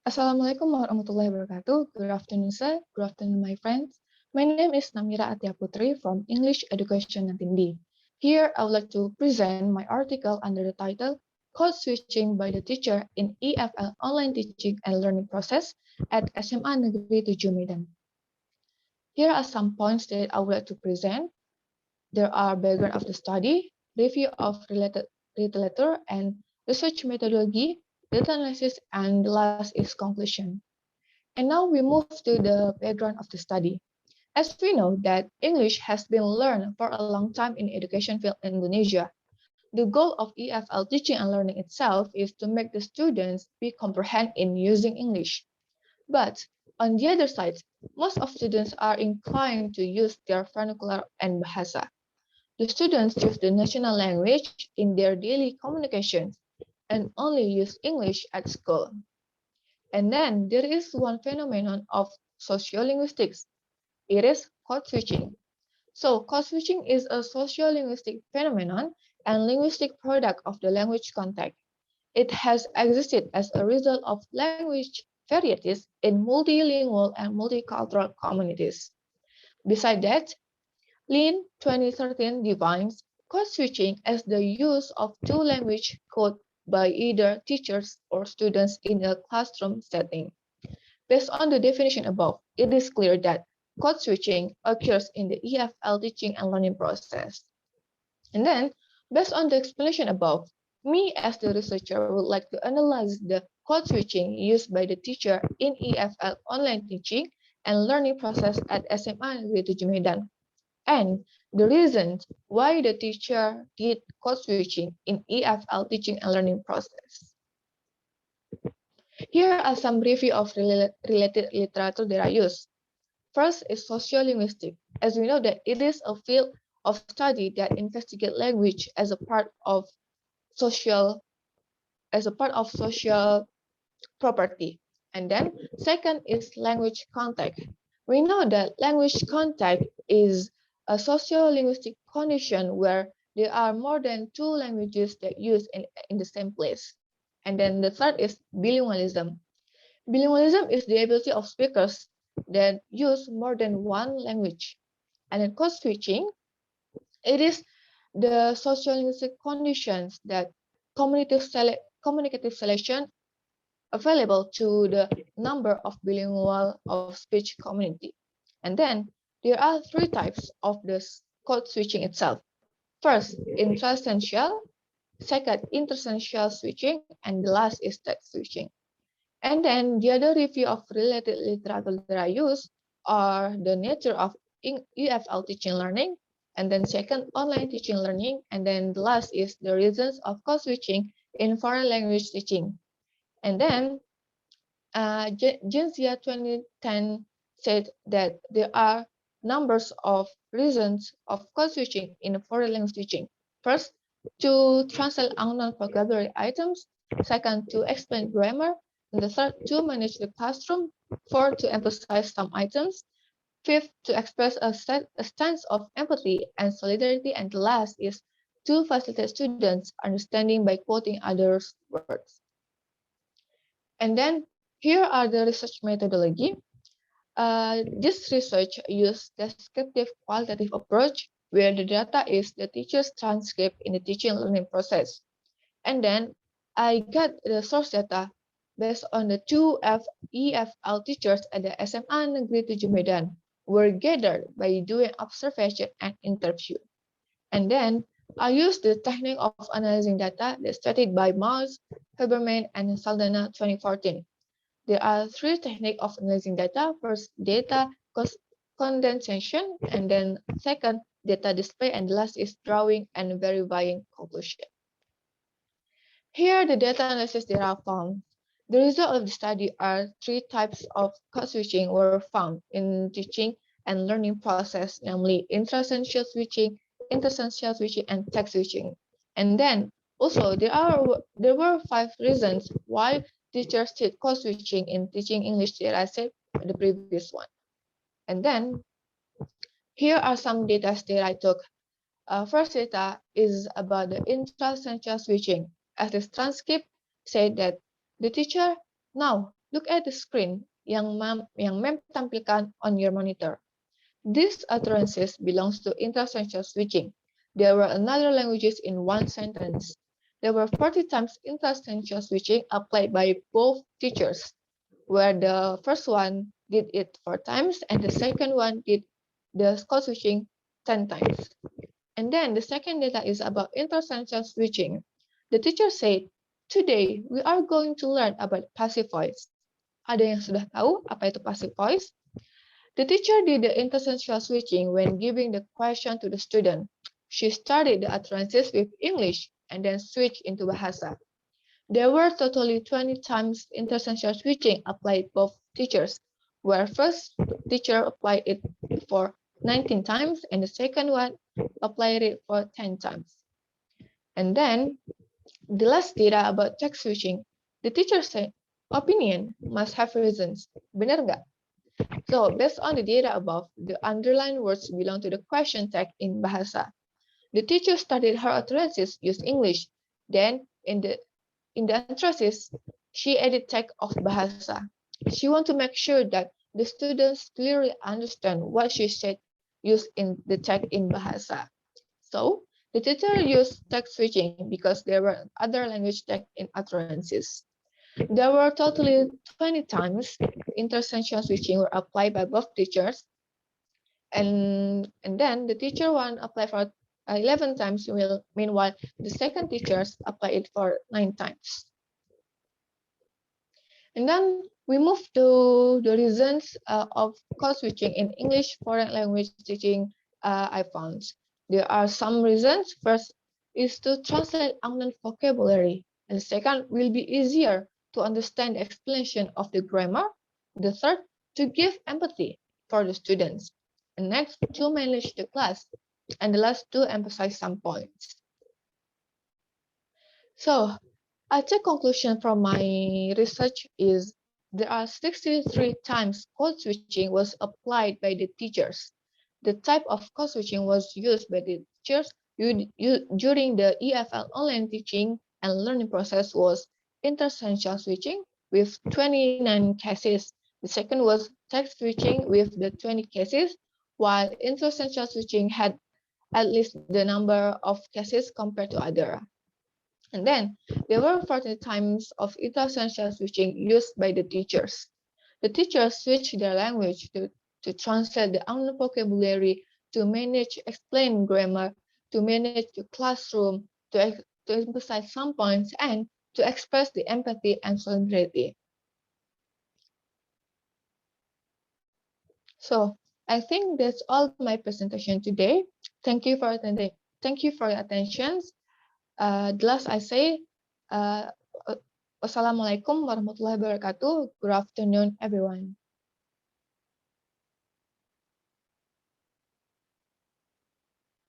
Assalamualaikum warahmatullahi wabarakatuh. Good afternoon, sir. Good afternoon, my friends. My name is Namira Puteri from English Education 19D. Here, I would like to present my article under the title Code Switching by the Teacher in EFL Online Teaching and Learning Process at SMA Negeri 7 Medan. Here are some points that I would like to present. There are background of the study, review of related literature and research methodology, data analysis, and the last is conclusion. And now we move to the background of the study. As we know that English has been learned for a long time in education field in Indonesia. The goal of EFL teaching and learning itself is to make the students be comprehend in using English. But on the other side, most of students are inclined to use their vernacular and bahasa. The students use the national language in their daily communications and only use English at school. And then there is one phenomenon of sociolinguistics. It is code switching. So code switching is a sociolinguistic phenomenon and linguistic product of the language context. It has existed as a result of language varieties in multilingual and multicultural communities. Besides that, Lin 2013 defines code switching as the use of two-language code by either teachers or students in a classroom setting. Based on the definition above, it is clear that code switching occurs in the EFL teaching and learning process. And then, based on the explanation above, me as the researcher would like to analyze the code switching used by the teacher in EFL online teaching and learning process at SMA Negeri 7 Medan, and the reasons why the teacher did code switching in EFL teaching and learning process. Here are some review of related literature that I use. First is sociolinguistics. As we know that it is a field of study that investigates language social as a part of social property. And then second is language contact. We know that language contact is a sociolinguistic condition where there are more than two languages that use in the same place. And then the third is bilingualism. Bilingualism is the ability of speakers that use more than one language. And then code switching, it is the sociolinguistic conditions that communicative selection available to the number of bilingual of speech community. And then there are three types of this code switching itself. First, intrasential, second, intersential switching, and the last is text switching. And then the other review of related literature that I use are the nature of EFL teaching learning, and then second, online teaching learning, and then the last is the reasons of code switching in foreign language teaching. And then Jefria 2010 said that there are numbers of reasons of code switching in foreign language teaching. First, to translate unknown vocabulary items. Second, to explain grammar. And the third, to manage the classroom. Fourth, to emphasize some items. Fifth, to express a stance of empathy and solidarity. And the last is to facilitate students' understanding by quoting others' words. And then here are the research methodology. This research uses descriptive qualitative approach where the data is the teacher's transcript in the teaching and learning process. And then I got the source data based on the two EFL teachers at the SMA Negeri 7 Medan were gathered by doing observation and interview. And then I used the technique of analyzing data that's studied by Maus, Huberman, and Saldana 2014. There are three techniques of analyzing data. First, data condensation, and then second, data display, and the last is drawing and verifying conclusion. Here, the data analysis that are found. The result of the study are three types of code switching were found in teaching and learning process, namely intrasential switching, intersential switching, and text switching. And then also there were 5 reasons why teachers did code switching in teaching English that I said the previous one. And then here are some data that I took. First data is about the intrasential switching. As this transcript said that the teacher now Look at the screen yang mem tampilkan on your monitor. These utterances belongs to interstitial switching. There were another languages in one sentence. There were 40 times interstitial switching applied by both teachers, where the first one did it 4 times and the second one did the code switching 10 times. And then the second data is about interstitial switching. The teacher said, "Today we are going to learn about passive voice." Ada yang sudah tahu apa itu passive voice? The teacher did the interstitial switching when giving the question to the student. She started the utterances with English and then switched into Bahasa. There were totally 20 times interstitial switching applied both teachers, where first teacher applied it for 19 times and the second one applied it for 10 times. And then the last data about text switching, the teacher said, opinion must have reasons. Benar nggak? So based on the data above, the underlined words belong to the question tag in Bahasa. The teacher studied her utterances used English. Then in the utterances, she added tag of Bahasa. She wants to make sure that the students clearly understand what she said used in the tag in Bahasa. So the teacher used tag switching because there were other language tag in utterances. There were totally 20 times interstitial switching were applied by both teachers, and then the teacher one applied for 11 times, meanwhile the second teachers applied it for 9 times. And then we move to the reasons of code switching in English foreign language teaching I found. There are some reasons. First is to translate unknown vocabulary, and the second will be easier to understand the explanation of the grammar. The third, to give empathy for the students. And next, to manage the class. And the last, to emphasize some points. So, a conclusion from my research is there are 63 times code switching was applied by the teachers. The type of code switching was used by the teachers during the EFL online teaching and learning process was interstitial switching with 29 cases. The second was text switching with the 20 cases, while interstitial switching had at least the number of cases compared to other. And then there were 40 times of interstitial switching used by the teachers. The teachers switched their language to translate the unknown vocabulary, to manage explain grammar, to manage the classroom, to emphasize some points, and to express the empathy and solidarity. So I think that's all my presentation today. Thank you for attending. Thank you for your attention. The last I say, Wassalamualaikum warahmatullahi wabarakatuh. Good afternoon, everyone.